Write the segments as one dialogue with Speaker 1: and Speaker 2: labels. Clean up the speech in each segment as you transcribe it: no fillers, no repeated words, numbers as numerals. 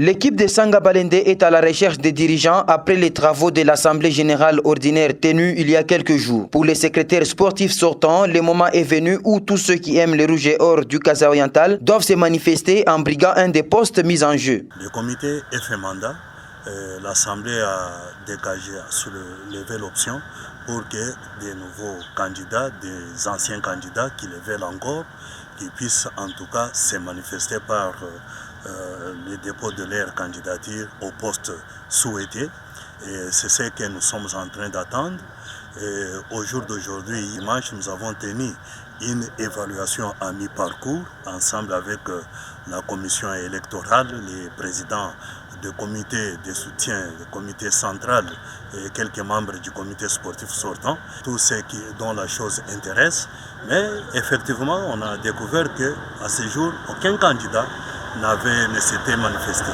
Speaker 1: L'équipe de Sanga Balende est à la recherche des dirigeants après les travaux de l'Assemblée générale ordinaire tenue il y a quelques jours. Pour les secrétaires sportifs sortants, le moment est venu où tous ceux qui aiment les rouges et or du Casa oriental doivent se manifester en briguant un des postes mis en jeu.
Speaker 2: Le comité est fait mandat. L'Assemblée a dégagé, soulevé l'option pour que des nouveaux candidats, des anciens candidats qui le veulent encore, qui puissent en tout cas se manifester par le dépôt de leur candidature au poste souhaité. Et c'est ce que nous sommes en train d'attendre. Au jour d'aujourd'hui, dimanche, nous avons tenu une évaluation à mi-parcours ensemble avec la commission électorale, les présidents du comité de soutien, le comité central et quelques membres du comité sportif sortant, tous ceux dont la chose intéresse. Mais effectivement, on a découvert qu'à ce jour, aucun candidat ne s'était manifesté.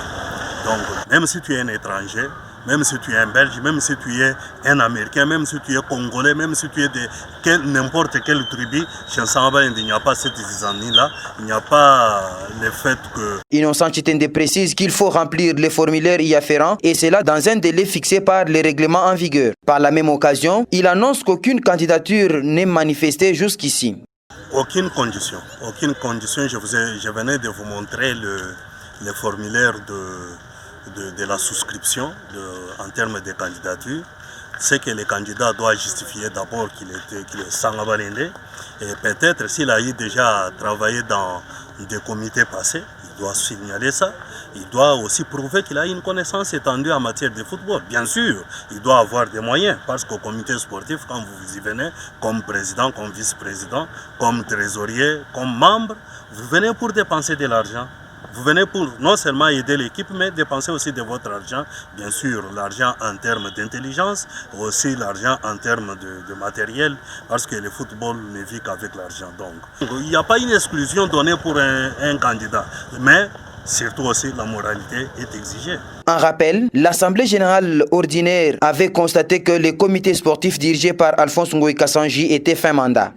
Speaker 2: Donc, même si tu es un étranger, même si tu es un Belge, même si tu es un Américain, même si tu es Congolais, même si tu es de n'importe quelle tribu, chez Samba, il n'y a pas cette zizanie-là, il n'y a pas le fait que...
Speaker 1: Innocent Chitende précise qu'il faut remplir les formulaires y afférents et cela dans un délai fixé par les règlements en vigueur. Par la même occasion, il annonce qu'aucune candidature n'est manifestée jusqu'ici.
Speaker 2: Aucune condition. Je venais de vous montrer le formulaire de la souscription en termes de candidature. C'est que le candidat doit justifier d'abord qu'il est Sanga Balende. Et peut-être s'il a eu déjà travaillé dans des comités passés, il doit signaler ça. Il doit aussi prouver qu'il a une connaissance étendue en matière de football. Bien sûr, il doit avoir des moyens parce qu'au comité sportif, quand vous y venez, comme président, comme vice-président, comme trésorier, comme membre, vous venez pour dépenser de l'argent. Vous venez pour non seulement aider l'équipe, mais dépenser aussi de votre argent. Bien sûr, l'argent en termes d'intelligence, aussi l'argent en termes de matériel, parce que le football ne vit qu'avec l'argent. Donc, il n'y a pas une exclusion donnée pour un candidat, mais surtout aussi la moralité est exigée.
Speaker 1: En rappel, l'Assemblée générale ordinaire avait constaté que le comité sportif dirigé par Alphonse Ngoï Kassanji était fin mandat.